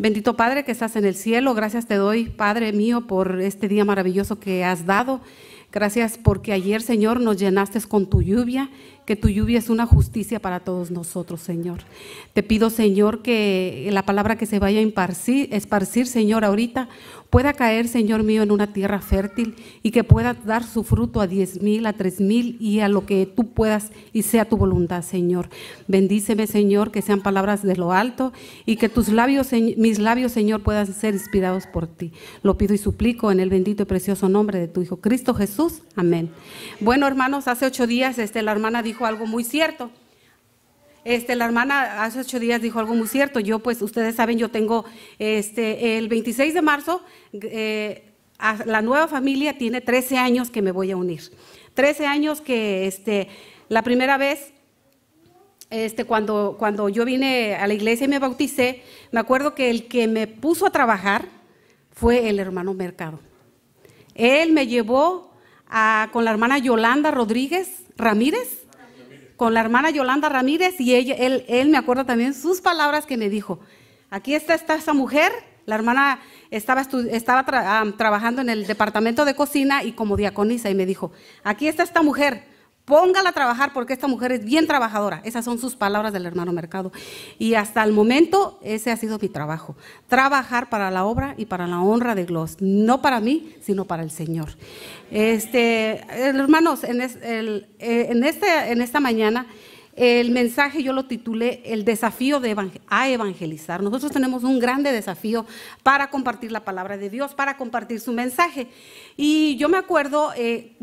Bendito Padre que estás en el cielo, gracias te doy, Padre mío, por este día maravilloso que has dado. Gracias porque ayer, Señor, nos llenaste con tu lluvia, que tu lluvia es una justicia para todos nosotros, Señor. Te pido, Señor, que la palabra que se vaya a esparcir, Señor, ahorita, pueda caer, Señor mío, en una tierra fértil y que pueda dar su fruto a 10,000, a 3,000 y a lo que tú puedas y sea tu voluntad, Señor. Bendíceme, Señor, que sean palabras de lo alto y que tus labios, mis labios, Señor, puedan ser inspirados por ti. Lo pido y suplico en el bendito y precioso nombre de tu Hijo Cristo Jesús. Amén. Bueno, hermanos, hace 8 días la hermana dijo algo muy cierto. La hermana hace 8 días dijo algo muy cierto. Yo, pues, ustedes saben, yo tengo el 26 de marzo, la nueva familia tiene 13 años que me voy a unir. 13 años que la primera vez, cuando yo vine a la iglesia y me bauticé, me acuerdo que el que me puso a trabajar fue el hermano Mercado. Él me llevó con la hermana Yolanda Ramírez, con la hermana Yolanda Ramírez, y él me acuerdo también sus palabras que me dijo: aquí está esa mujer. La hermana estaba trabajando en el departamento de cocina y como diaconisa, y me dijo: aquí está esta mujer, póngala a trabajar porque esta mujer es bien trabajadora. Esas son sus palabras del hermano Mercado. Y hasta el momento ese ha sido mi trabajo, trabajar para la obra y para la honra de Dios, no para mí, sino para el Señor. Hermanos, en esta mañana el mensaje yo lo titulé El desafío a evangelizar. Nosotros tenemos un grande desafío para compartir la palabra de Dios, para compartir su mensaje. Y yo me acuerdo,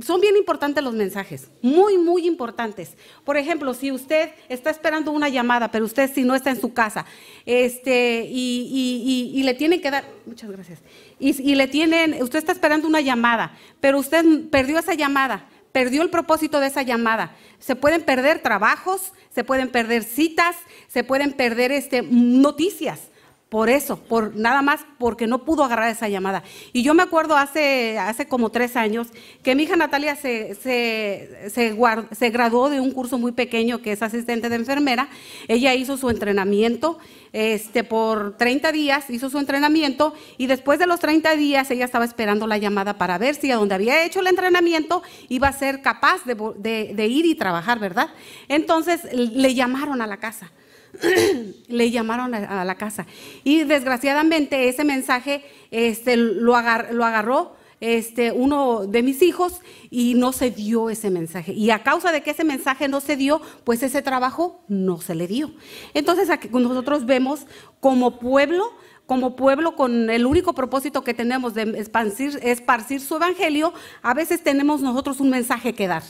son bien importantes los mensajes, muy, muy importantes. Por ejemplo, si usted está esperando una llamada, pero usted si no está en su casa, y le tienen que dar, muchas gracias, usted está esperando una llamada, pero usted perdió esa llamada, perdió el propósito de esa llamada. Se pueden perder trabajos, se pueden perder citas, se pueden perder noticias. Por eso, nada más porque no pudo agarrar esa llamada. Y yo me acuerdo hace como 3 años que mi hija Natalia se graduó de un curso muy pequeño que es asistente de enfermera. Ella hizo su entrenamiento por 30 días, hizo su entrenamiento, y después de los 30 días ella estaba esperando la llamada para ver si a donde había hecho el entrenamiento iba a ser capaz de ir y trabajar, ¿verdad? Entonces le llamaron a la casa. Le llamaron a la casa y desgraciadamente ese mensaje lo agarró uno de mis hijos y no se dio ese mensaje, y a causa de que ese mensaje no se dio, pues ese trabajo no se le dio. Entonces aquí nosotros vemos como pueblo con el único propósito que tenemos de esparcir su evangelio, a veces tenemos nosotros un mensaje que dar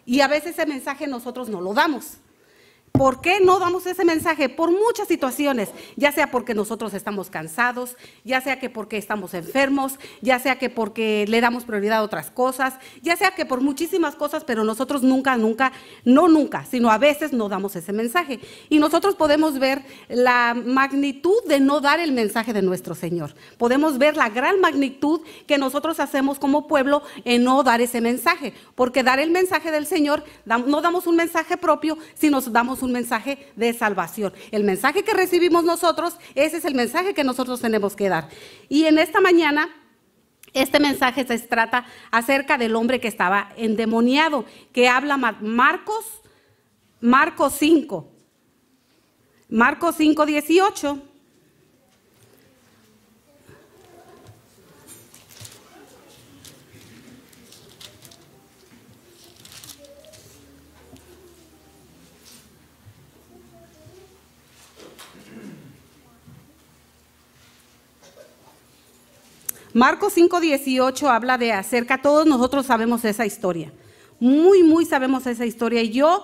y a veces ese mensaje nosotros no lo damos. ¿Por qué no damos ese mensaje? Por muchas situaciones, ya sea porque nosotros estamos cansados, ya sea que porque estamos enfermos, ya sea que porque le damos prioridad a otras cosas, ya sea que por muchísimas cosas, pero nosotros nunca, sino a veces no damos ese mensaje. Y nosotros podemos ver la magnitud de no dar el mensaje de nuestro Señor. Podemos ver la gran magnitud que nosotros hacemos como pueblo en no dar ese mensaje, porque dar el mensaje del Señor, no damos un mensaje propio, sino damos un mensaje de salvación. El mensaje que recibimos nosotros, ese es el mensaje que nosotros tenemos que dar. Y en esta mañana, este mensaje se trata acerca del hombre que estaba endemoniado, que habla Marcos 5, 18. Marcos 5:18 habla de todos nosotros sabemos esa historia, muy sabemos esa historia. Y yo,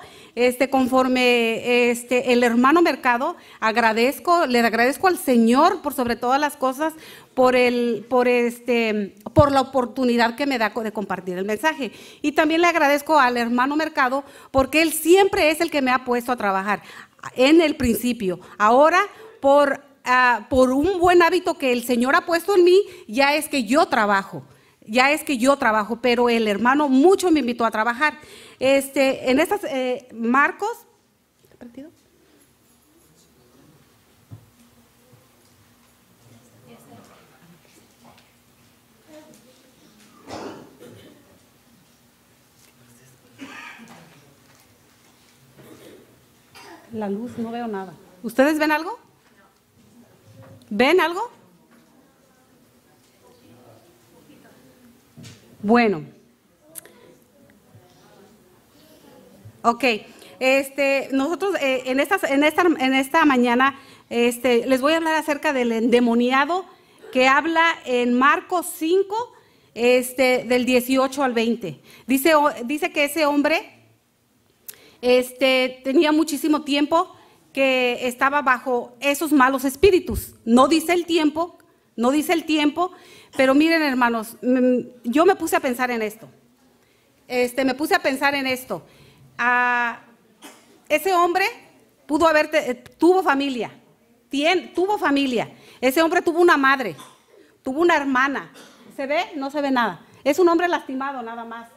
conforme el hermano Mercado, le agradezco al Señor por sobre todas las cosas, por la oportunidad que me da de compartir el mensaje. Y también le agradezco al hermano Mercado porque él siempre es el que me ha puesto a trabajar en el principio. Ahora, por un buen hábito que el Señor ha puesto en mí, ya es que yo trabajo, pero el hermano mucho me invitó a trabajar. En estas, Marcos, La luz, no veo nada. ¿Ustedes ven algo? ¿Ven algo? Bueno. Ok. Nosotros en esta mañana les voy a hablar acerca del endemoniado que habla en Marcos 5, del 18 al 20. Dice que ese hombre tenía muchísimo tiempo que estaba bajo esos malos espíritus. No dice el tiempo, pero miren, hermanos, yo me puse a pensar en esto. Ese hombre tuvo familia. Tuvo familia. Ese hombre tuvo una madre, tuvo una hermana. ¿Se ve? No se ve nada. Es un hombre lastimado nada más,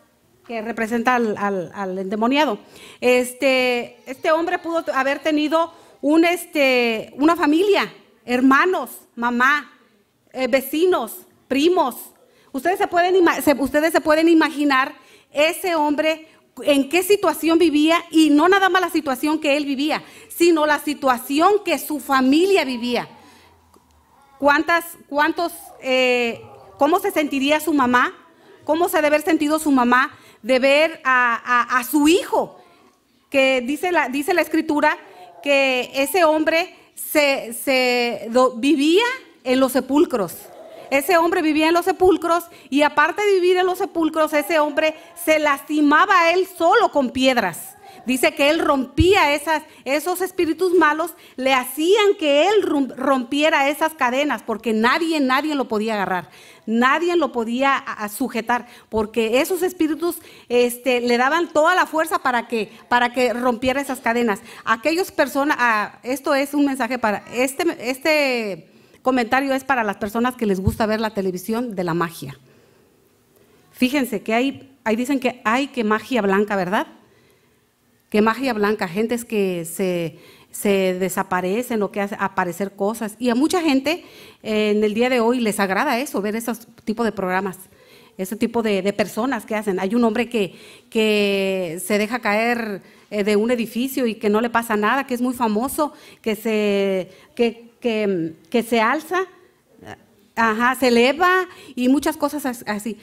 que representa al endemoniado. Este hombre pudo haber tenido una familia, hermanos, mamá, vecinos, primos. Ustedes se pueden imaginar ese hombre en qué situación vivía, y no nada más la situación que él vivía, sino la situación que su familia vivía. ¿Cómo se sentiría su mamá? ¿Cómo se debe haber sentido su mamá de ver a su hijo? Que dice la Escritura que ese hombre vivía en los sepulcros. Ese hombre vivía en los sepulcros, y aparte de vivir en los sepulcros, ese hombre se lastimaba a él solo con piedras. Dice que él rompía esos espíritus malos, le hacían que él rompiera esas cadenas, porque nadie lo podía agarrar, nadie lo podía sujetar, porque esos espíritus le daban toda la fuerza para que rompiera esas cadenas. Aquellas personas, esto es un mensaje para este comentario es para las personas que les gusta ver la televisión de la magia. Fíjense que ahí dicen que hay magia blanca, ¿verdad? Que magia blanca, gentes que se desaparecen o que hacen aparecer cosas. Y a mucha gente en el día de hoy les agrada eso, ver esos tipos de programas, ese tipo de personas que hacen. Hay un hombre que se deja caer de un edificio y que no le pasa nada, que es muy famoso, que se alza, se eleva y muchas cosas así.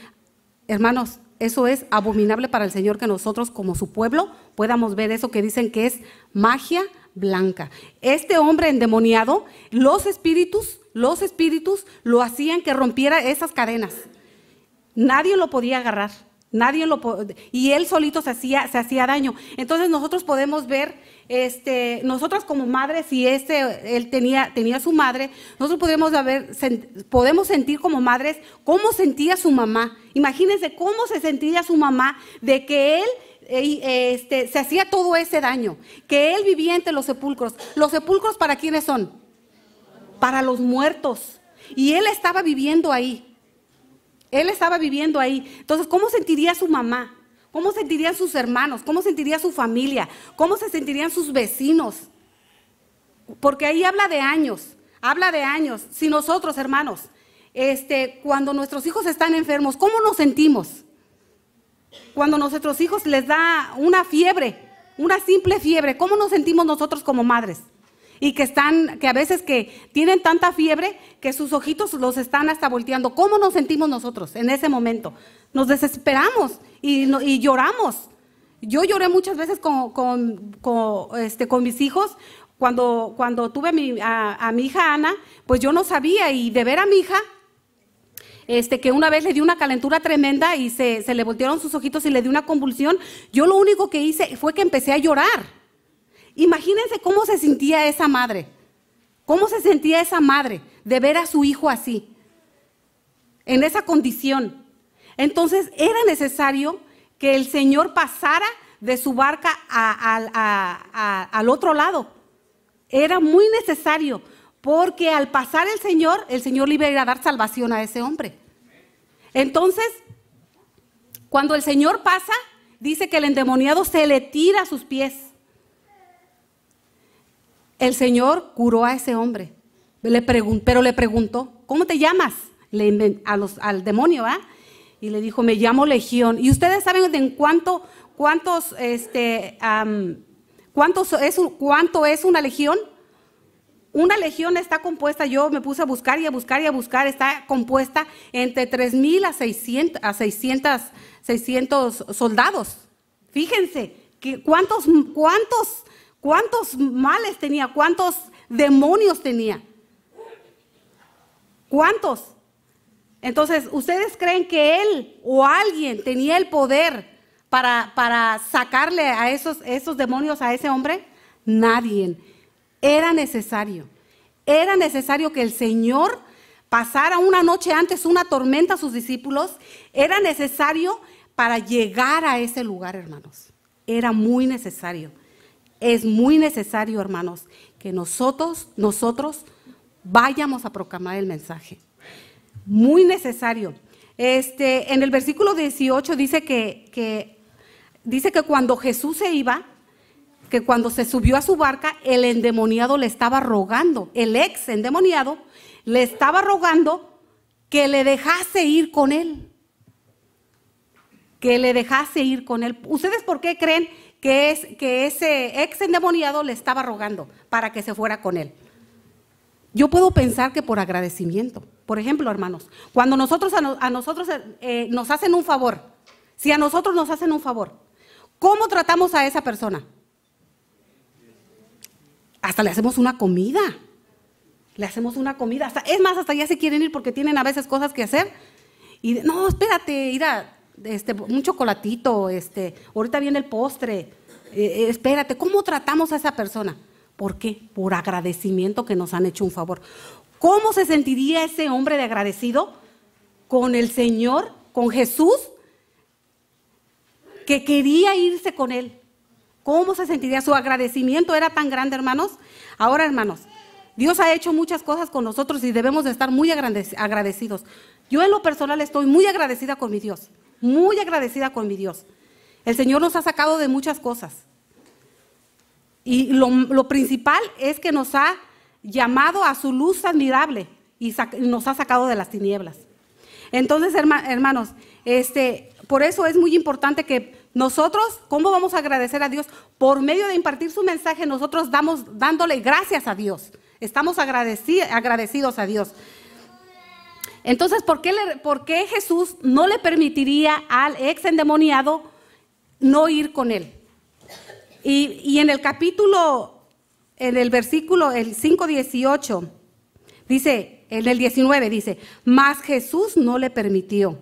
Hermanos, eso es abominable para el Señor, que nosotros como su pueblo podamos ver eso que dicen que es magia blanca. Este hombre endemoniado, los espíritus lo hacían que rompiera esas cadenas. Nadie lo podía agarrar. Y él solito se hacía daño. Entonces nosotros podemos ver, nosotros como madres, si él tenía su madre, nosotros podemos sentir como madres cómo sentía su mamá. Imagínense cómo se sentía su mamá de que él se hacía todo ese daño, que él vivía entre los sepulcros. ¿Los sepulcros para quiénes son? Para los muertos. Y él estaba viviendo ahí. Entonces, ¿cómo sentiría su mamá? ¿Cómo sentirían sus hermanos? ¿Cómo sentiría su familia? ¿Cómo se sentirían sus vecinos? Porque ahí habla de años. Si nosotros, hermanos, cuando nuestros hijos están enfermos, ¿cómo nos sentimos? Cuando a nuestros hijos les da una fiebre, una simple fiebre, ¿cómo nos sentimos nosotros como madres? Y que a veces que tienen tanta fiebre que sus ojitos los están hasta volteando. ¿Cómo nos sentimos nosotros en ese momento? Nos desesperamos y lloramos. Yo lloré muchas veces con mis hijos. Cuando tuve a mi hija Ana, pues yo no sabía, y de ver a mi hija, que una vez le dio una calentura tremenda y se le voltearon sus ojitos y le dio una convulsión, yo lo único que hice fue que empecé a llorar. Imagínense cómo se sentía esa madre de ver a su hijo así, en esa condición. Entonces era necesario que el Señor pasara de su barca al otro lado. Era muy necesario, porque al pasar el Señor le iba a ir a dar salvación a ese hombre. Entonces, cuando el Señor pasa, dice que el endemoniado se le tira a sus pies. El Señor curó a ese hombre, pero le preguntó, ¿cómo te llamas? Al demonio, ¿ah? Y le dijo, me llamo Legión. Y ustedes saben ¿Cuánto es una legión? Una legión está compuesta, yo me puse a buscar y a buscar y a buscar, está compuesta entre 3,000 a 600 soldados. Fíjense, ¿cuántos males tenía? ¿Cuántos demonios tenía? ¿Cuántos? Entonces, ¿ustedes creen que él o alguien tenía el poder para sacarle a esos demonios a ese hombre? Nadie. Era necesario que el Señor pasara una noche antes una tormenta a sus discípulos. Era necesario para llegar a ese lugar, hermanos. Era muy necesario. Es muy necesario, hermanos, que nosotros vayamos a proclamar el mensaje. Muy necesario. En el versículo 18 dice que cuando Jesús se iba, que cuando se subió a su barca, el endemoniado le estaba rogando, el ex endemoniado le estaba rogando que le dejase ir con él. Que le dejase ir con él. ¿Ustedes por qué creen que ese ex endemoniado le estaba rogando para que se fuera con él? Yo puedo pensar que por agradecimiento. Por ejemplo, hermanos, cuando nos hacen un favor, si a nosotros nos hacen un favor, ¿cómo tratamos a esa persona? Hasta le hacemos una comida. Es más, hasta ya se quieren ir porque tienen a veces cosas que hacer. Y no, espérate, mira, un chocolatito, ahorita viene el postre. Espérate, ¿cómo tratamos a esa persona? ¿Por qué? Por agradecimiento que nos han hecho un favor. ¿Cómo se sentiría ese hombre de agradecido con el Señor, con Jesús, que quería irse con él? ¿Cómo se sentiría? Su agradecimiento era tan grande, hermanos. Ahora, hermanos, Dios ha hecho muchas cosas con nosotros y debemos de estar muy agradecidos. Yo en lo personal estoy muy agradecida con mi Dios, muy agradecida con mi Dios. El Señor nos ha sacado de muchas cosas. Y lo principal es que nos ha llamado a su luz admirable y nos ha sacado de las tinieblas. Entonces, hermanos, por eso es muy importante que nosotros, ¿cómo vamos a agradecer a Dios? Por medio de impartir su mensaje, nosotros dándole gracias a Dios. Estamos agradecidos a Dios. Entonces, ¿por qué Jesús no le permitiría al ex endemoniado no ir con él? Y en el versículo, el 5:18, dice, en el 19 dice, mas Jesús no le permitió,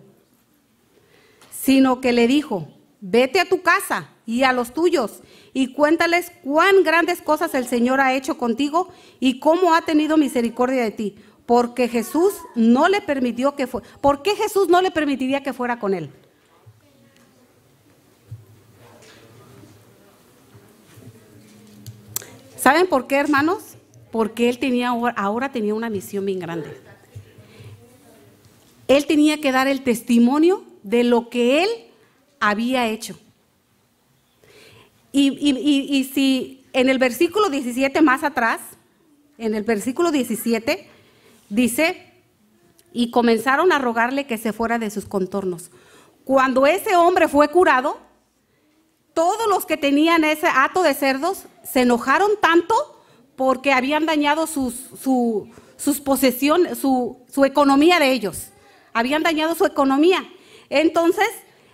sino que le dijo, vete a tu casa y a los tuyos y cuéntales cuán grandes cosas el Señor ha hecho contigo y cómo ha tenido misericordia de ti, porque Jesús no le permitió que fuera. ¿Por qué Jesús no le permitiría que fuera con él? ¿Saben por qué, hermanos? Porque él ahora tenía una misión bien grande. Él tenía que dar el testimonio de lo que él había hecho. Y si en el versículo 17 más atrás, en el versículo 17, dice, y comenzaron a rogarle que se fuera de sus contornos. Cuando ese hombre fue curado, todos los que tenían ese hato de cerdos se enojaron tanto porque habían dañado sus posesiones, su economía de ellos. Habían dañado su economía. Entonces,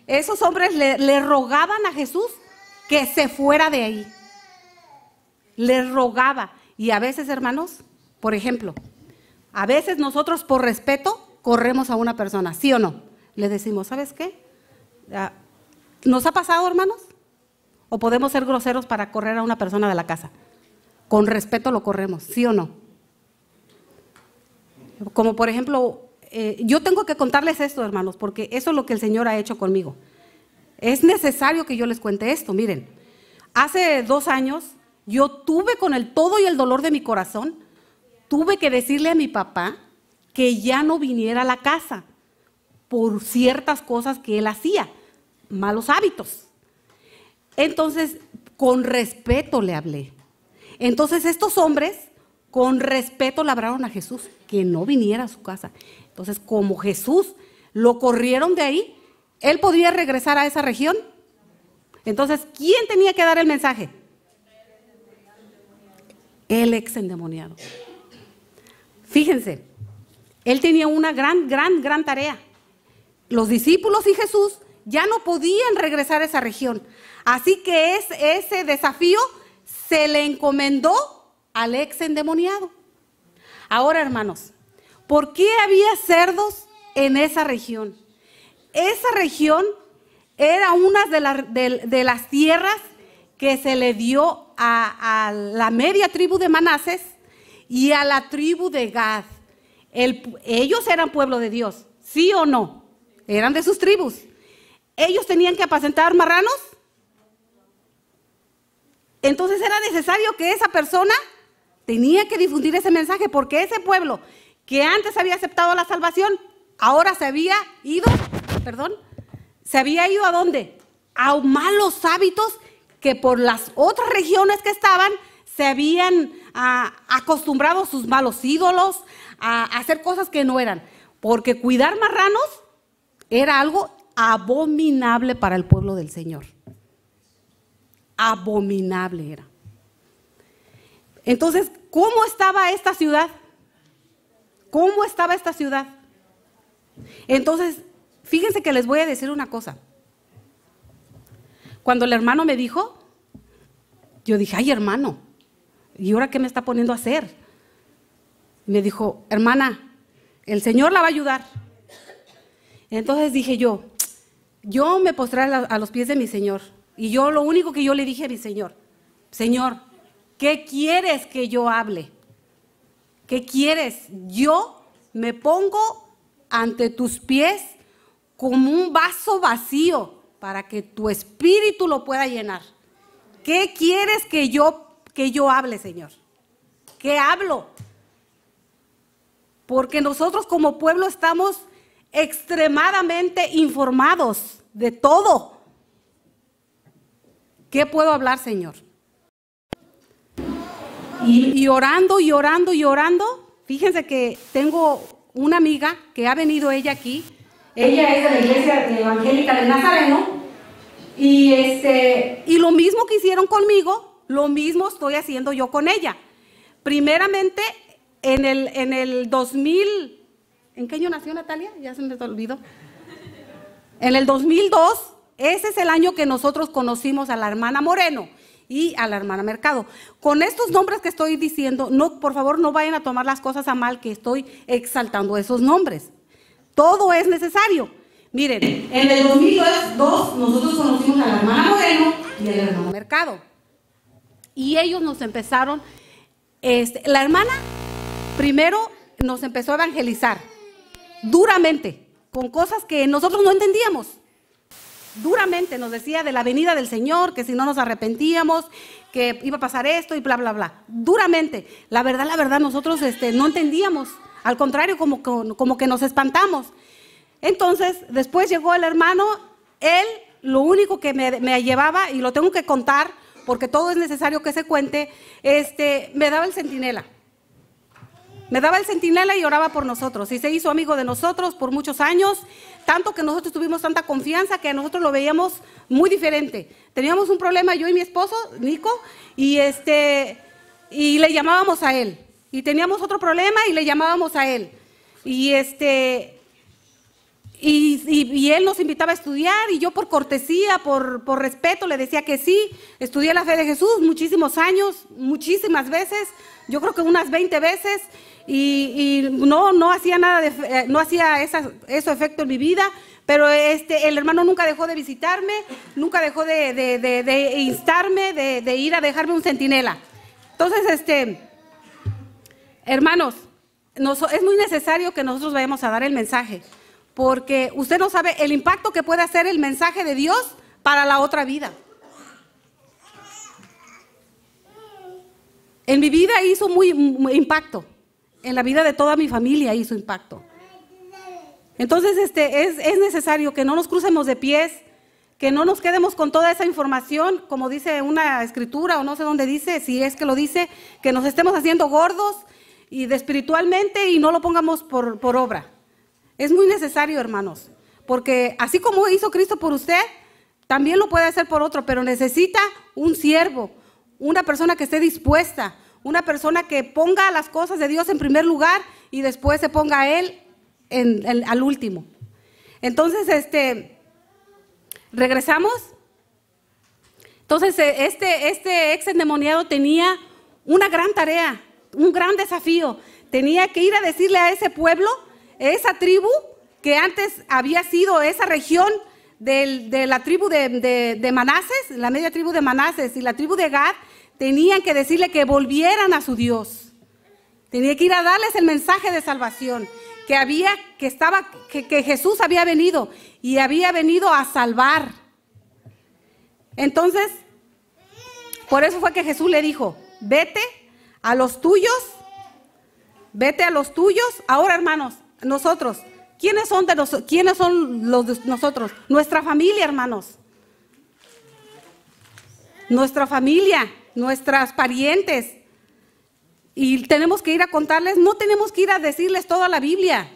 esos hombres le rogaban a Jesús que se fuera de ahí. Le rogaba. Y a veces, hermanos, por ejemplo, a veces nosotros por respeto corremos a una persona, ¿sí o no? Le decimos, ¿sabes qué? ¿Nos ha pasado, hermanos? ¿O podemos ser groseros para correr a una persona de la casa? Con respeto lo corremos, ¿sí o no? Como por ejemplo, yo tengo que contarles esto, hermanos, porque eso es lo que el Señor ha hecho conmigo. Es necesario que yo les cuente esto. Miren, hace 2 años yo tuve con el todo y el dolor de mi corazón, tuve que decirle a mi papá que ya no viniera a la casa por ciertas cosas que él hacía, malos hábitos. Entonces, con respeto le hablé. Entonces, estos hombres, con respeto le hablaron a Jesús, que no viniera a su casa. Entonces, como Jesús lo corrieron de ahí, ¿él podría regresar a esa región? Entonces, ¿quién tenía que dar el mensaje? el ex endemoniado. Fíjense, él tenía una gran tarea. Los discípulos y Jesús ya no podían regresar a esa región. Así que ese desafío se le encomendó al ex endemoniado. Ahora, hermanos, ¿por qué había cerdos en esa región? Esa región era una de las tierras que se le dio a la media tribu de Manases y a la tribu de Gad. Ellos eran pueblo de Dios, ¿sí o no? Eran de sus tribus. Ellos tenían que apacentar marranos. Entonces era necesario que esa persona tenía que difundir ese mensaje, porque ese pueblo que antes había aceptado la salvación, ahora se había ido ¿a dónde? A malos hábitos que por las otras regiones que estaban se habían acostumbrado a sus malos ídolos, a hacer cosas que no eran, porque cuidar marranos era algo abominable para el pueblo del Señor. Abominable era. Entonces, ¿cómo estaba esta ciudad? ¿Cómo estaba esta ciudad? Entonces, fíjense que les voy a decir una cosa. Cuando el hermano me dijo, yo dije, ay, hermano, ¿y ahora qué me está poniendo a hacer? Me dijo, hermana, el Señor la va a ayudar. Entonces dije yo me postré a los pies de mi Señor. Y yo lo único que yo le dije a mi Señor, Señor, ¿qué quieres que yo hable? ¿Qué quieres? Yo me pongo ante tus pies como un vaso vacío para que tu espíritu lo pueda llenar. ¿Qué quieres que yo hable, Señor? ¿Qué hablo? Porque nosotros como pueblo estamos extremadamente informados de todo. ¿Qué puedo hablar, Señor? Y orando, fíjense que tengo una amiga que ha venido ella aquí. Ella es de la iglesia evangélica de Nazareno. Y lo mismo que hicieron conmigo, lo mismo estoy haciendo yo con ella. Primeramente, en el 2000, ¿en qué año nació Natalia? Ya se me olvidó. En el 2002, ese es el año que nosotros conocimos a la hermana Moreno y a la hermana Mercado. Con estos nombres que estoy diciendo, no, por favor, no vayan a tomar las cosas a mal, que estoy exaltando esos nombres. Todo es necesario. Miren, en el 2002 nosotros conocimos a la hermana Moreno y a la hermana Mercado. Y ellos nos empezaron, la hermana primero nos empezó a evangelizar duramente, con cosas que nosotros no entendíamos. Duramente nos decía de la venida del Señor, que si no nos arrepentíamos, que iba a pasar esto y bla, bla, bla. Duramente. La verdad, nosotros no entendíamos. Al contrario, como que nos espantamos. Entonces, después llegó el hermano, él lo único que me llevaba, y lo tengo que contar, porque todo es necesario que se cuente, me daba el centinela. Me daba el centinela y oraba por nosotros. Y se hizo amigo de nosotros por muchos años, tanto que nosotros tuvimos tanta confianza que a nosotros lo veíamos muy diferente. Teníamos un problema yo y mi esposo, Nico, y le llamábamos a él. Y teníamos otro problema y le llamábamos a él. Y él nos invitaba a estudiar, y yo por cortesía, por respeto, le decía que sí. Estudié la fe de Jesús muchísimos años, muchísimas veces, yo creo que unas 20 veces, y no hacía nada, no hacía eso efecto en mi vida, pero el hermano nunca dejó de visitarme, nunca dejó de instarme, de ir a dejarme un centinela. Entonces, hermanos, es muy necesario que nosotros vayamos a dar el mensaje, porque usted no sabe el impacto que puede hacer el mensaje de Dios para la otra vida. En mi vida hizo muy impacto, en la vida de toda mi familia hizo impacto. Entonces es necesario que no nos crucemos de pies, que no nos quedemos con toda esa información, como dice una escritura o no sé dónde dice, si es que lo dice, que nos estemos haciendo gordos y de espiritualmente y no lo pongamos por obra. Es muy necesario, hermanos, porque así como hizo Cristo por usted, también lo puede hacer por otro, pero necesita un siervo, una persona que esté dispuesta, una persona que ponga las cosas de Dios en primer lugar y después se ponga a él al último. Entonces, regresamos. Entonces, este ex endemoniado tenía una gran tarea, un gran desafío. Tenía que ir a decirle a ese pueblo, esa tribu que antes había sido esa región de la tribu de Manases, la media tribu de Manases y la tribu de Gad, tenían que decirle que volvieran a su Dios. Tenía que ir a darles el mensaje de salvación, que Jesús había venido y había venido a salvar. Entonces, por eso fue que Jesús le dijo, vete a los tuyos. Ahora, hermanos, nosotros, ¿quiénes son los de nosotros? Nuestra familia, hermanos. Nuestra familia, nuestras parientes. Y tenemos que ir a contarles, no tenemos que ir a decirles toda la Biblia.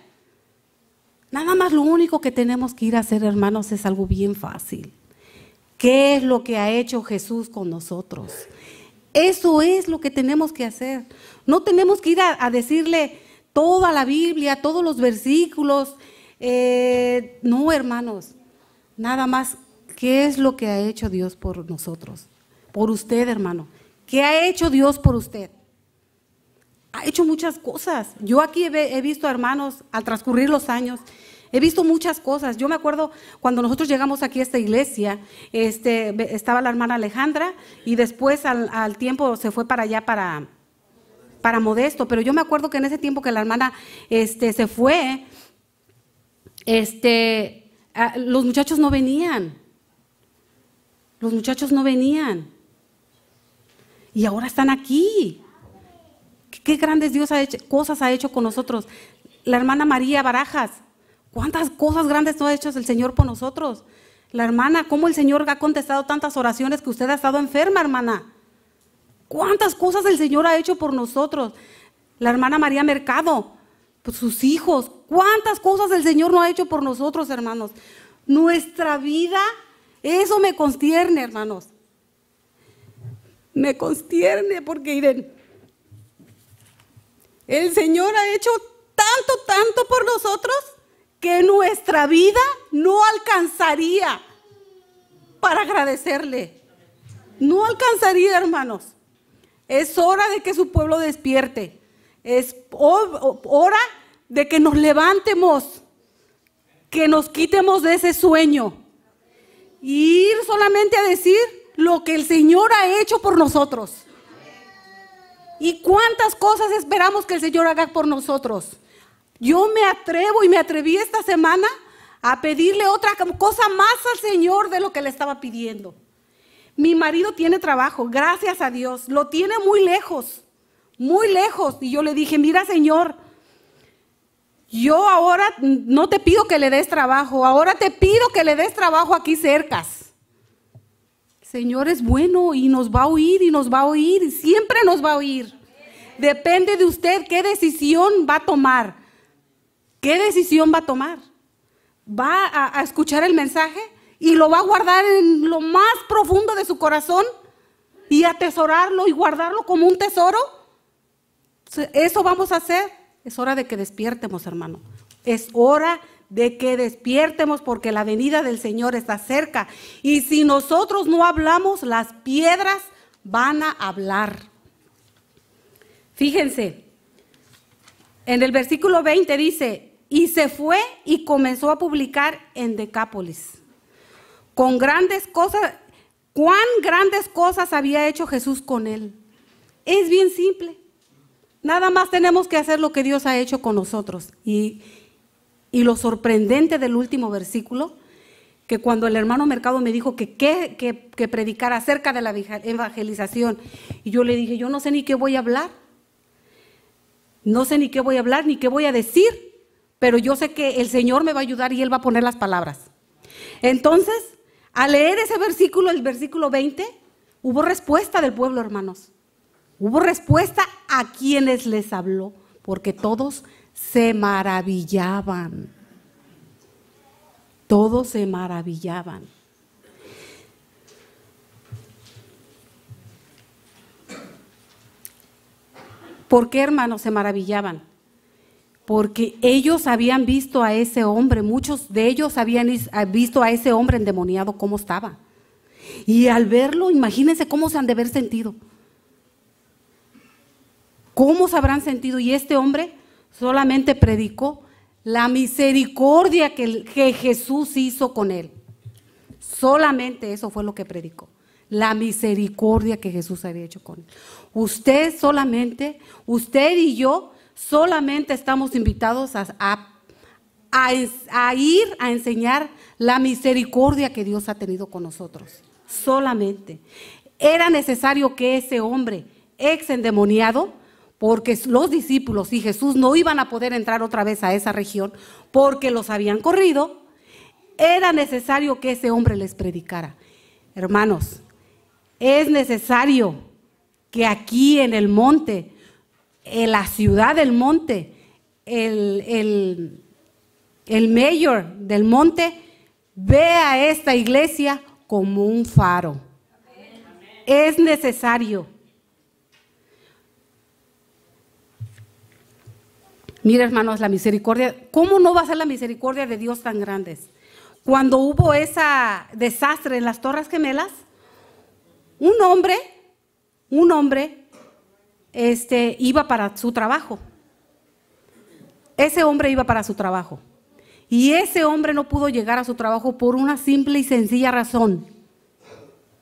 Nada más lo único que tenemos que ir a hacer, hermanos, es algo bien fácil. ¿Qué es lo que ha hecho Jesús con nosotros? Eso es lo que tenemos que hacer. No tenemos que ir a decirle toda la Biblia, todos los versículos. No, hermanos. Nada más, ¿qué es lo que ha hecho Dios por nosotros? Por usted, hermano. ¿Qué ha hecho Dios por usted? Ha hecho muchas cosas. Yo aquí he visto, hermanos, al transcurrir los años, he visto muchas cosas. Yo me acuerdo cuando nosotros llegamos aquí a esta iglesia, estaba la hermana Alejandra y después al tiempo se fue para allá, para Modesto. Pero yo me acuerdo que en ese tiempo que la hermana se fue, los muchachos no venían. Los muchachos no venían. Y ahora están aquí. Qué grandes cosas ha hecho con nosotros. La hermana María Barajas, cuántas cosas grandes no ha hecho el Señor por nosotros. La hermana, cómo el Señor ha contestado tantas oraciones que usted ha estado enferma, hermana. Cuántas cosas el Señor ha hecho por nosotros. La hermana María Mercado, pues sus hijos, cuántas cosas el Señor no ha hecho por nosotros, hermanos. Nuestra vida, eso me constierne, hermanos. Me constierne porque miren, el Señor ha hecho tanto por nosotros que nuestra vida no alcanzaría para agradecerle. No alcanzaría, hermanos. Es hora de que su pueblo despierte. Es hora de que nos levantemos, que nos quitemos de ese sueño. Y ir solamente a decir lo que el Señor ha hecho por nosotros. ¿Y cuántas cosas esperamos que el Señor haga por nosotros? Yo me atrevo y me atreví esta semana a pedirle otra cosa más al Señor de lo que le estaba pidiendo. Mi marido tiene trabajo, gracias a Dios, lo tiene muy lejos. Y yo le dije, mira, Señor, yo ahora no te pido que le des trabajo, ahora te pido que le des trabajo aquí cercas. Señor es bueno y nos va a oír y siempre nos va a oír. Depende de usted qué decisión va a tomar. ¿Qué decisión va a tomar? ¿Va a escuchar el mensaje y lo va a guardar en lo más profundo de su corazón y atesorarlo y guardarlo como un tesoro? Eso vamos a hacer. Es hora de que despiértemos, hermano. Es hora de que despiértemos porque la venida del Señor está cerca. Y si nosotros no hablamos, las piedras van a hablar. Fíjense, en el versículo 20 dice, y se fue y comenzó a publicar en Decápolis. Con grandes cosas, cuán grandes cosas había hecho Jesús con él. Es bien simple. Nada más tenemos que hacer lo que Dios ha hecho con nosotros. Y lo sorprendente del último versículo, que cuando el hermano Mercado me dijo que predicara acerca de la evangelización, y yo le dije, yo no sé ni qué voy a hablar. No sé ni qué voy a hablar, ni qué voy a decir, pero yo sé que el Señor me va a ayudar y Él va a poner las palabras. Entonces, al leer ese versículo, el versículo 20, hubo respuesta del pueblo, hermanos. Hubo respuesta a quienes les habló, porque todos se maravillaban. Todos se maravillaban. ¿Por qué, hermanos, se maravillaban? Porque ellos habían visto a ese hombre, muchos de ellos habían visto a ese hombre endemoniado cómo estaba. Y al verlo, imagínense cómo se han de haber sentido. ¿Cómo se habrán sentido? Y este hombre solamente predicó la misericordia que Jesús hizo con él. Solamente eso fue lo que predicó. La misericordia que Jesús había hecho con él. Usted y yo solamente estamos invitados a ir a enseñar la misericordia que Dios ha tenido con nosotros. Solamente. Era necesario que ese hombre ex endemoniado, porque los discípulos y Jesús no iban a poder entrar otra vez a esa región porque los habían corrido, era necesario que ese hombre les predicara. Hermanos, es necesario que aquí en el monte, en la ciudad del monte, el mayor del monte vea esta iglesia como un faro. Es necesario. Mira, hermanos, la misericordia, ¿cómo no va a ser la misericordia de Dios tan grande? Cuando hubo ese desastre en las Torres Gemelas, un hombre iba para su trabajo. Ese hombre iba para su trabajo. Y ese hombre no pudo llegar a su trabajo por una simple y sencilla razón.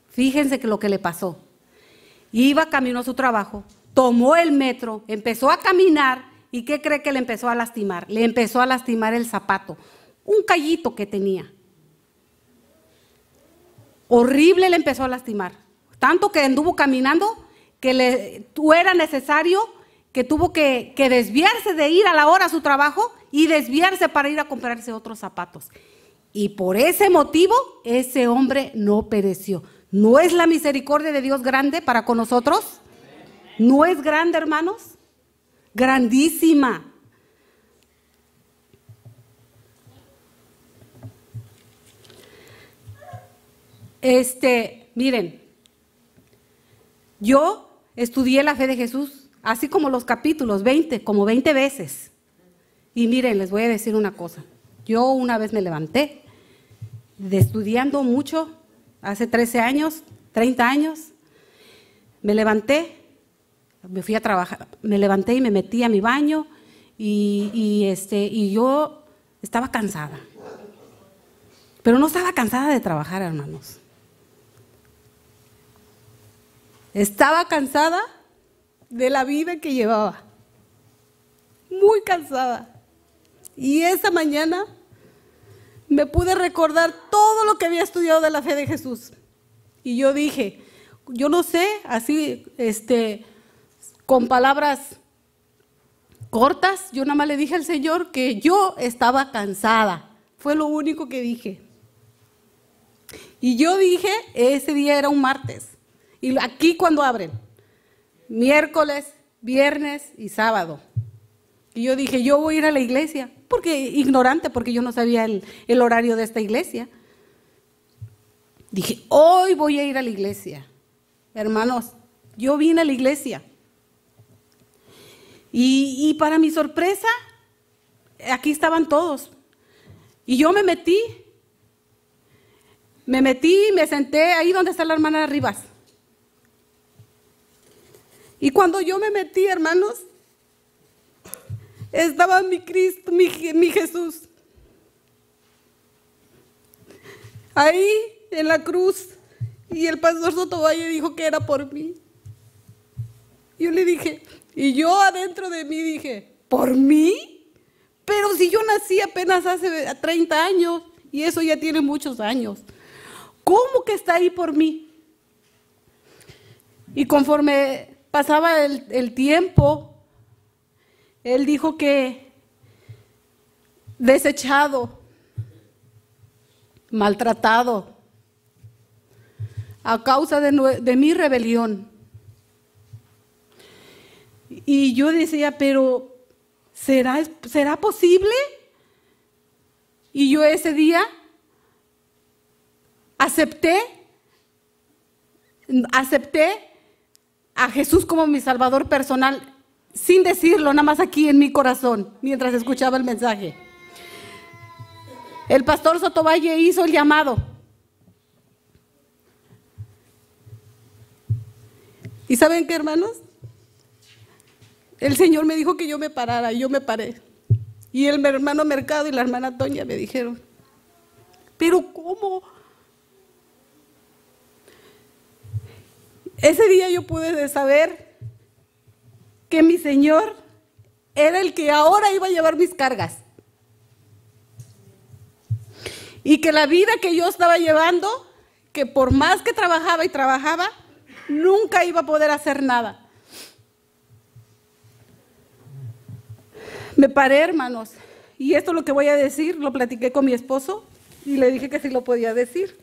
Fíjense que lo que le pasó. Iba camino a su trabajo, tomó el metro, empezó a caminar. ¿Y qué cree que le empezó a lastimar? Le empezó a lastimar el zapato, un callito que tenía. Horrible le empezó a lastimar. Tanto que anduvo caminando que era necesario que tuvo que desviarse de ir a la hora a su trabajo y desviarse para ir a comprarse otros zapatos. Y por ese motivo, ese hombre no pereció. ¿No es la misericordia de Dios grande para con nosotros? ¿No es grande, hermanos? Grandísima. Miren, yo estudié la fe de Jesús, así como los capítulos, 20 veces. Y miren, les voy a decir una cosa. Yo una vez me levanté, estudiando mucho, hace 13 años, 30 años, me levanté. Me fui a trabajar, me levanté y me metí a mi baño y yo estaba cansada. Pero no estaba cansada de trabajar, hermanos. Estaba cansada de la vida que llevaba. Muy cansada. Y esa mañana me pude recordar todo lo que había estudiado de la fe de Jesús. Y yo dije, yo no sé, así, con palabras cortas, yo nada más le dije al Señor que yo estaba cansada. Fue lo único que dije. Y yo dije, ese día era un martes. Y aquí cuando abren, miércoles, viernes y sábado. Y yo dije, yo voy a ir a la iglesia, ignorante, porque yo no sabía el horario de esta iglesia. Dije, hoy voy a ir a la iglesia. Hermanos, yo vine a la iglesia. Y para mi sorpresa, aquí estaban todos. Y yo me metí, me senté ahí donde está la hermana Rivas. Y cuando yo me metí, hermanos, estaba mi Cristo, mi Jesús. Ahí en la cruz. Y el pastor Sotovalle dijo que era por mí. Yo le dije, y yo adentro de mí dije, ¿por mí? Pero si yo nací apenas hace 30 años y eso ya tiene muchos años. ¿Cómo que está ahí por mí? Y conforme pasaba el tiempo, él dijo que desechado, maltratado, a causa de mi rebelión. Y yo decía, pero ¿será posible? Y yo ese día acepté a Jesús como mi Salvador personal. sin decirlo, nada más aquí en mi corazón, mientras escuchaba el mensaje. El pastor Sotovalle hizo el llamado. ¿Y saben qué, hermanos? El Señor me dijo que yo me parara, y yo me paré. Y el hermano Mercado y la hermana Toña me dijeron, ¿pero cómo? Ese día yo pude saber que mi Señor era el que ahora iba a llevar mis cargas. Y que la vida que yo estaba llevando, que por más que trabajaba y trabajaba, nunca iba a poder hacer nada. Me paré, hermanos, y esto es lo que voy a decir, lo platiqué con mi esposo y le dije que sí lo podía decir.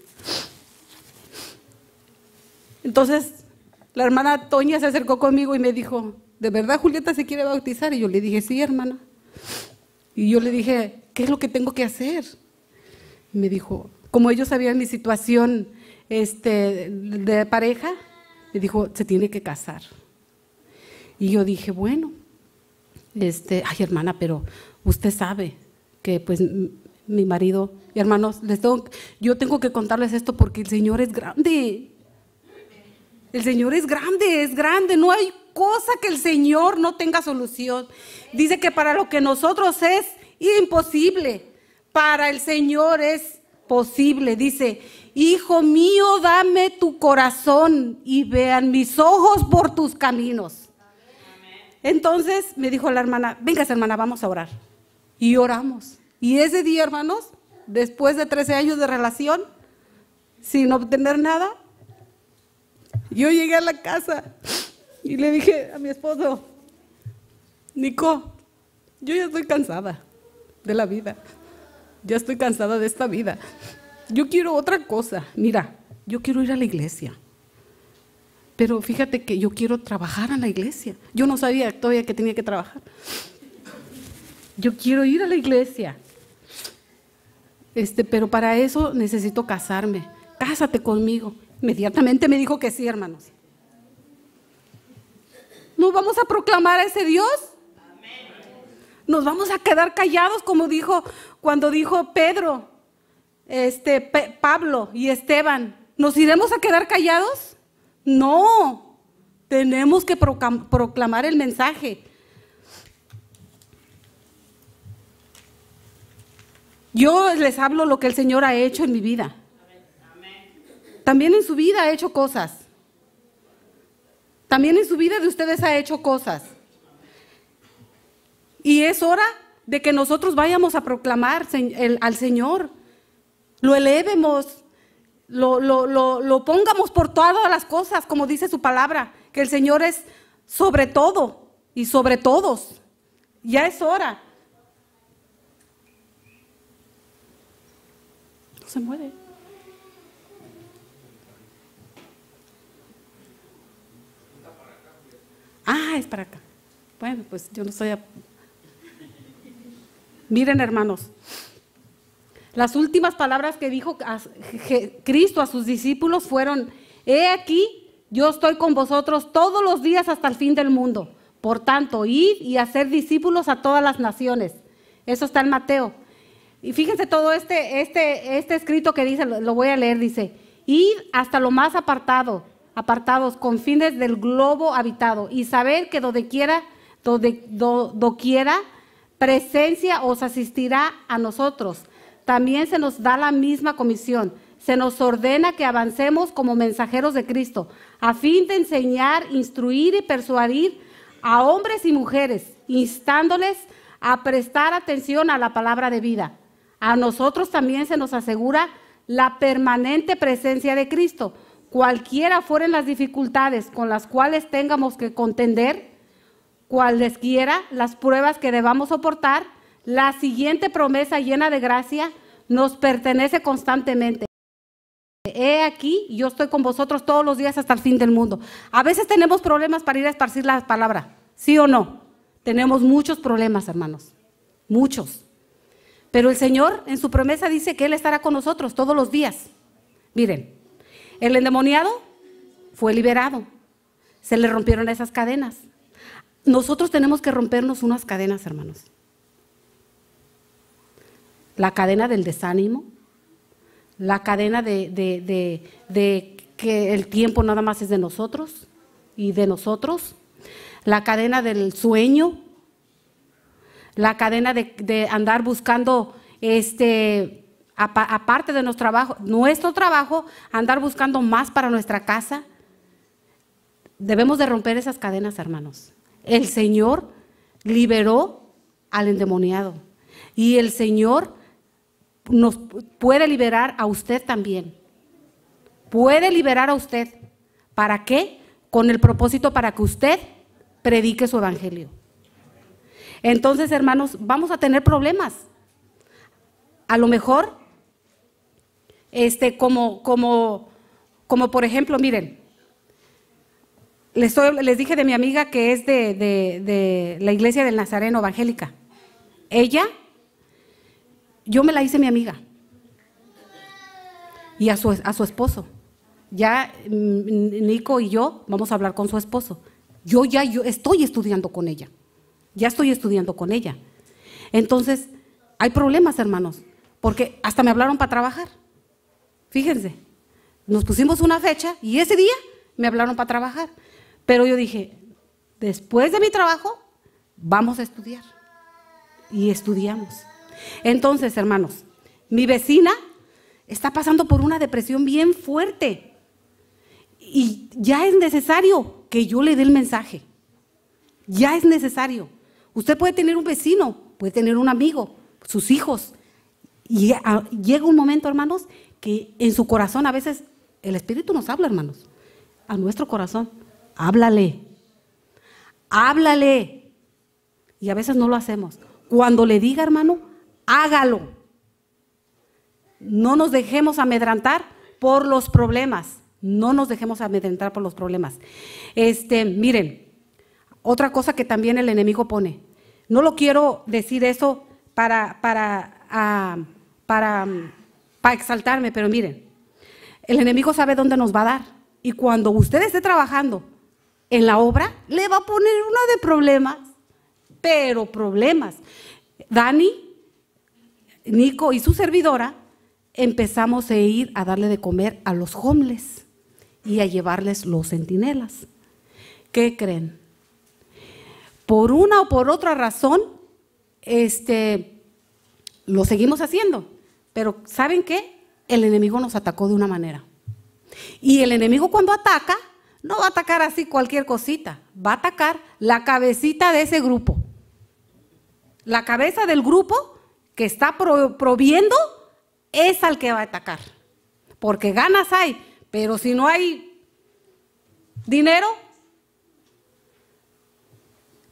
Entonces, la hermana Toña se acercó conmigo y me dijo, ¿de verdad Julieta se quiere bautizar? Y yo le dije, sí, hermana. Y yo le dije, ¿qué es lo que tengo que hacer? Y me dijo, como ellos sabían mi situación de pareja, me dijo, se tiene que casar. Y yo dije, bueno, ay hermana, pero usted sabe que pues mi marido, hermanos, yo tengo que contarles esto porque el Señor es grande. El Señor es grande, no hay cosa que el Señor no tenga solución. Dice que para lo que nosotros es imposible, para el Señor es posible. Dice, hijo mío, dame tu corazón y vean mis ojos por tus caminos. Entonces me dijo la hermana, venga hermana, vamos a orar. Y oramos. Y ese día, hermanos, después de 13 años de relación, sin obtener nada, yo llegué a la casa y le dije a mi esposo, Nico, yo ya estoy cansada de la vida. Ya estoy cansada de esta vida. Yo quiero otra cosa. Mira, yo quiero ir a la iglesia. Pero fíjate que yo quiero trabajar en la iglesia. Yo no sabía todavía que tenía que trabajar. Yo quiero ir a la iglesia. Pero para eso necesito casarme. Cásate conmigo. Inmediatamente me dijo que sí, hermanos. ¿Nos vamos a proclamar a ese Dios? Nos vamos a quedar callados como dijo cuando dijo Pedro, Pablo y Esteban. ¿Nos iremos a quedar callados? No, tenemos que proclamar el mensaje. Yo les hablo lo que el Señor ha hecho en mi vida. También en su vida ha hecho cosas. También en su vida de ustedes ha hecho cosas. Y es hora de que nosotros vayamos a proclamar al Señor. Lo elevemos, lo pongamos por todas las cosas, como dice su palabra, que el Señor es sobre todo y sobre todos. Ya es hora. No se mueve. Ah, es para acá. Bueno, pues yo no soy... Miren, hermanos, las últimas palabras que dijo Cristo a sus discípulos fueron: he aquí, yo estoy con vosotros todos los días hasta el fin del mundo. Por tanto, id y hacer discípulos a todas las naciones. Eso está en Mateo. Y fíjense todo este escrito que dice, lo voy a leer, dice: id hasta lo más apartados confines del globo habitado, y saber que doquiera presencia os asistirá a nosotros. También se nos da la misma comisión. Se nos ordena que avancemos como mensajeros de Cristo, a fin de enseñar, instruir y persuadir a hombres y mujeres, instándoles a prestar atención a la palabra de vida. A nosotros también se nos asegura la permanente presencia de Cristo. Cualquiera fueren las dificultades con las cuales tengamos que contender, cualesquiera las pruebas que debamos soportar, la siguiente promesa llena de gracia nos pertenece constantemente. He aquí, yo estoy con vosotros todos los días hasta el fin del mundo. A veces tenemos problemas para ir a esparcir la palabra, ¿sí o no? Tenemos muchos problemas, hermanos, muchos. Pero el Señor en su promesa dice que Él estará con nosotros todos los días. Miren, el endemoniado fue liberado, se le rompieron esas cadenas. nosotros tenemos que rompernos unas cadenas, hermanos. La cadena del desánimo, la cadena de que el tiempo nada más es de nosotros y de nosotros, la cadena del sueño, la cadena de andar buscando, aparte de nuestro trabajo, andar buscando más para nuestra casa. Debemos de romper esas cadenas, hermanos. El Señor liberó al endemoniado y el Señor nos puede liberar a usted también. Puede liberar a usted. ¿Para qué? Con el propósito para que usted predique su evangelio. Entonces, hermanos, vamos a tener problemas. A lo mejor, como por ejemplo, miren, les dije de mi amiga que es de la iglesia del Nazareno evangélica. Ella, yo me la hice mi amiga. Y a su esposo. Ya Nico y yo vamos a hablar con su esposo. Yo estoy estudiando con ella. Ya estoy estudiando con ella. Entonces, hay problemas, hermanos, porque hasta me hablaron para trabajar. Fíjense, nos pusimos una fecha y ese día me hablaron para trabajar. Pero yo dije, después de mi trabajo, vamos a estudiar. Y estudiamos. Entonces, hermanos, mi vecina está pasando por una depresión bien fuerte. Y ya es necesario que yo le dé el mensaje. Ya es necesario. Usted puede tener un vecino, puede tener un amigo, sus hijos. Y llega un momento, hermanos, que en su corazón a veces el Espíritu nos habla, hermanos. A nuestro corazón. Háblale. Háblale. Y a veces no lo hacemos. Cuando le diga, hermano, hágalo. No nos dejemos amedrentar por los problemas. No nos dejemos amedrentar por los problemas. Miren, otra cosa que también el enemigo pone. No lo quiero decir eso para exaltarme, pero miren, el enemigo sabe dónde nos va a dar. Y cuando usted esté trabajando en la obra, le va a poner una de problemas, pero problemas. Dani, Nico y su servidora empezamos a ir a darle de comer a los homeless y a llevarles los centinelas. ¿Qué creen? Por una o por otra razón, lo seguimos haciendo. Pero ¿saben qué? El enemigo nos atacó de una manera. Y el enemigo cuando ataca, no va a atacar así cualquier cosita, va a atacar la cabecita de ese grupo. La cabeza del grupo que está proviendo es al que va a atacar. Porque ganas hay, pero si no hay dinero,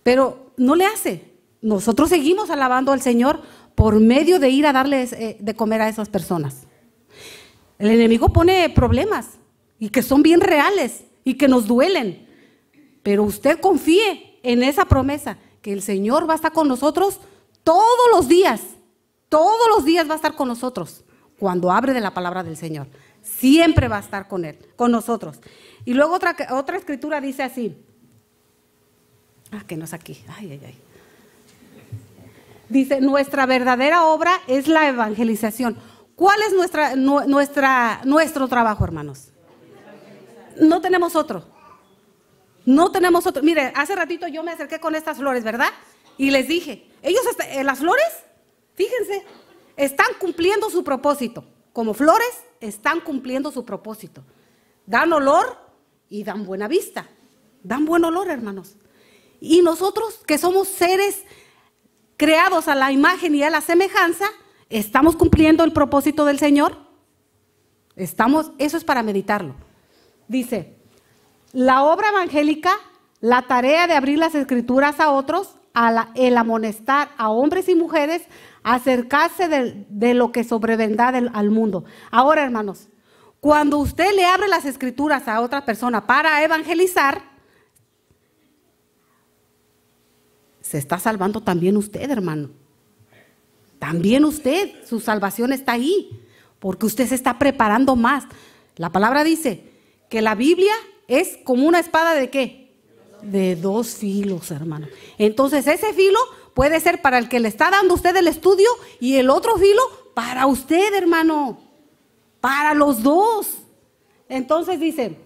pero no le hace. Nosotros seguimos alabando al Señor por medio de ir a darles de comer a esas personas. El enemigo pone problemas y que son bien reales y que nos duelen. Pero usted confíe en esa promesa que el Señor va a estar con nosotros todos los días. Todos los días va a estar con nosotros cuando abre de la palabra del Señor. Siempre va a estar con Él, con nosotros. Y luego otra escritura dice así. Que no es aquí. Dice, nuestra verdadera obra es la evangelización. ¿Cuál es nuestro trabajo, hermanos? No tenemos otro. No tenemos otro. Mire, hace ratito yo me acerqué con estas flores, ¿verdad? Y les dije, ellos, las flores, fíjense, están cumpliendo su propósito. Como flores, están cumpliendo su propósito. Dan olor y dan buena vista. Dan buen olor, hermanos. Y nosotros, que somos seres creados a la imagen y a la semejanza, ¿estamos cumpliendo el propósito del Señor? Eso es para meditarlo. Dice, la obra evangélica, la tarea de abrir las escrituras a otros, el amonestar a hombres y mujeres, acercarse de lo que sobrevendrá al mundo. Ahora, hermanos, cuando usted le abre las escrituras a otra persona para evangelizar, se está salvando también usted, hermano. También usted, su salvación está ahí, porque usted se está preparando más. La palabra dice que la Biblia es como una espada ¿de qué? De dos filos, hermano. Entonces, ese filo puede ser para el que le está dando usted el estudio y el otro filo para usted, hermano. Para los dos. Entonces dice,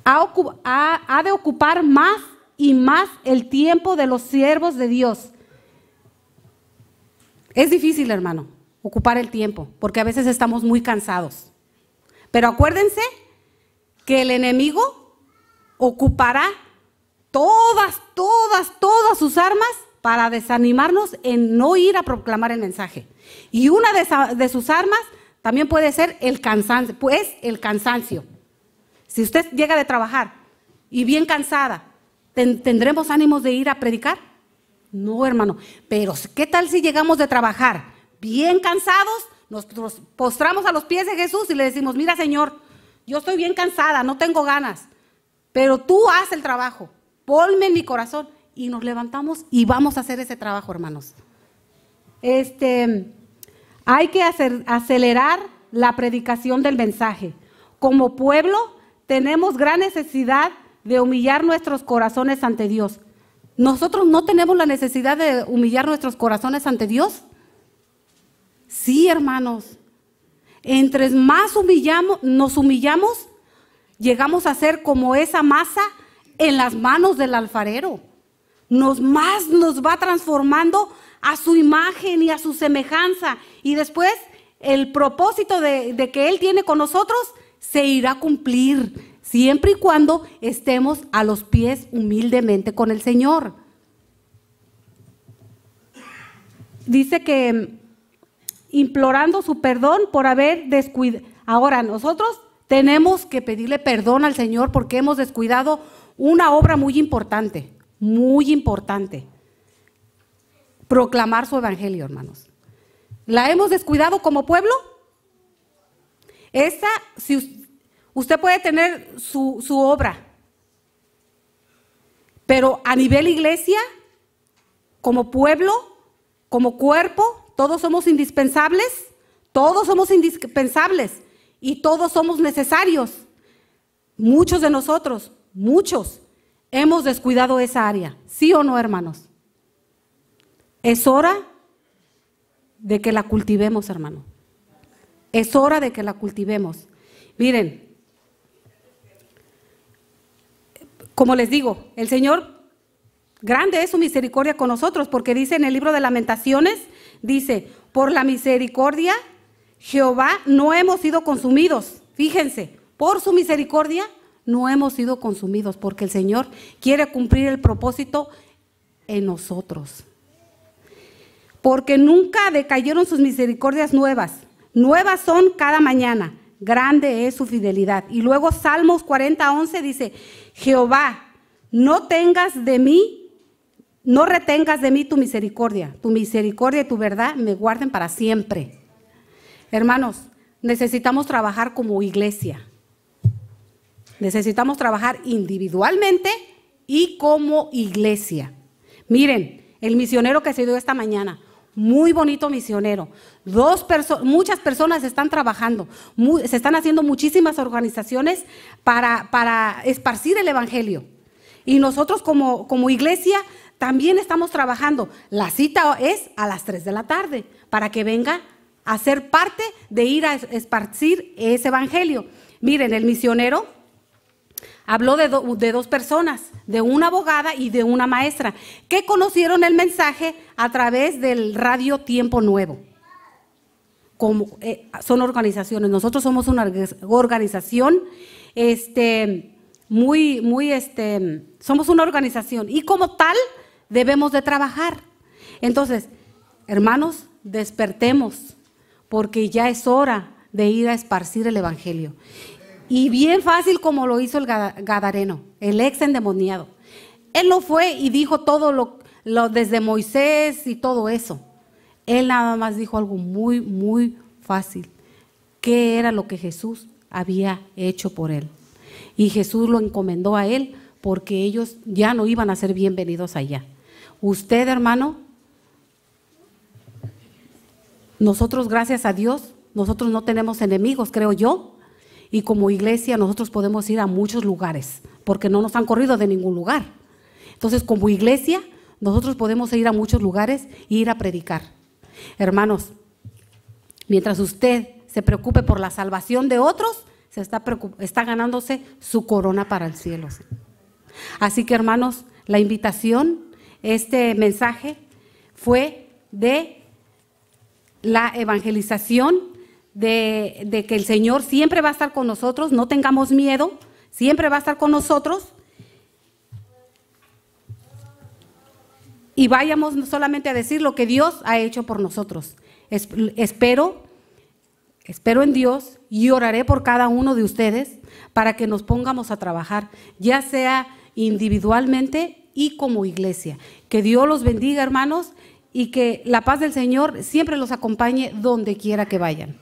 ha de ocupar más y más el tiempo de los siervos de Dios. Es difícil, hermano, ocupar el tiempo, porque a veces estamos muy cansados. Pero acuérdense que el enemigo ocupará todas sus armas para desanimarnos en no ir a proclamar el mensaje. Y una de sus armas también puede ser el cansancio, Si usted llega de trabajar y bien cansada, ¿tendremos ánimos de ir a predicar? No, hermano. Pero ¿qué tal si llegamos de trabajar bien cansados, nos postramos a los pies de Jesús y le decimos, mira, Señor, yo estoy bien cansada, no tengo ganas, pero tú haz el trabajo, ponme en mi corazón, y nos levantamos y vamos a hacer ese trabajo, hermanos. Hay que acelerar la predicación del mensaje. Como pueblo tenemos gran necesidad de humillar nuestros corazones ante Dios. ¿Nosotros no tenemos la necesidad de humillar nuestros corazones ante Dios? Sí, hermanos. Entre más nos humillamos, llegamos a ser como esa masa en las manos del alfarero. Más nos va transformando a su imagen y a su semejanza. Y después el propósito de que Él tiene con nosotros se irá a cumplir, siempre y cuando estemos a los pies humildemente con el Señor. Dice que implorando su perdón por haber descuidado. Ahora nosotros tenemos que pedirle perdón al Señor porque hemos descuidado una obra muy importante, proclamar su evangelio, hermanos. ¿La hemos descuidado como pueblo? Si usted puede tener su obra, pero a nivel iglesia, como pueblo, como cuerpo, todos somos indispensables y todos somos necesarios. Muchos de nosotros, hemos descuidado esa área, ¿sí o no, hermanos? Es hora de que la cultivemos, hermano. Es hora de que la cultivemos. Miren, como les digo, el Señor, grande es su misericordia con nosotros, porque dice en el libro de Lamentaciones, dice, por la misericordia, Jehová, no hemos sido consumidos. Fíjense, por su misericordia no hemos sido consumidos, porque el Señor quiere cumplir el propósito en nosotros. Porque nunca decayeron sus misericordias nuevas son cada mañana, grande es su fidelidad. Y luego Salmos 40:11 dice, Jehová, no retengas de mí tu misericordia y tu verdad me guarden para siempre. Hermanos, necesitamos trabajar como iglesia. Necesitamos trabajar individualmente y como iglesia. Miren, el misionero que se dio esta mañana, muy bonito misionero. Muchas personas están trabajando, se están haciendo muchísimas organizaciones para esparcir el evangelio. Y nosotros como iglesia también estamos trabajando. La cita es a las 3 de la tarde para que venga a ser parte de ir a esparcir ese evangelio. Miren, el misionero habló de dos personas, de una abogada y de una maestra, que conocieron el mensaje a través del radio Tiempo Nuevo. Son organizaciones, nosotros somos una organización, somos una organización y como tal debemos de trabajar. Entonces, hermanos, despertemos, porque ya es hora de ir a esparcir el evangelio. Y bien fácil como lo hizo el gadareno, el ex endemoniado. Él no fue y dijo todo lo desde Moisés y todo eso. Él nada más dijo algo muy, muy fácil. ¿Qué era lo que Jesús había hecho por él? Y Jesús lo encomendó a él porque ellos ya no iban a ser bienvenidos allá. Usted, hermano, nosotros, gracias a Dios, nosotros no tenemos enemigos, creo yo. Y como iglesia nosotros podemos ir a muchos lugares, porque no nos han corrido de ningún lugar. Entonces, como iglesia, nosotros podemos ir a muchos lugares e ir a predicar. Hermanos, mientras usted se preocupe por la salvación de otros, está ganándose su corona para el cielo. Así que, hermanos, la invitación, este mensaje fue de la evangelización, de que el Señor siempre va a estar con nosotros, no tengamos miedo, siempre va a estar con nosotros. Y vayamos solamente a decir lo que Dios ha hecho por nosotros. Espero en Dios y oraré por cada uno de ustedes para que nos pongamos a trabajar, ya sea individualmente y como iglesia. Que Dios los bendiga, hermanos, y que la paz del Señor siempre los acompañe donde quiera que vayan.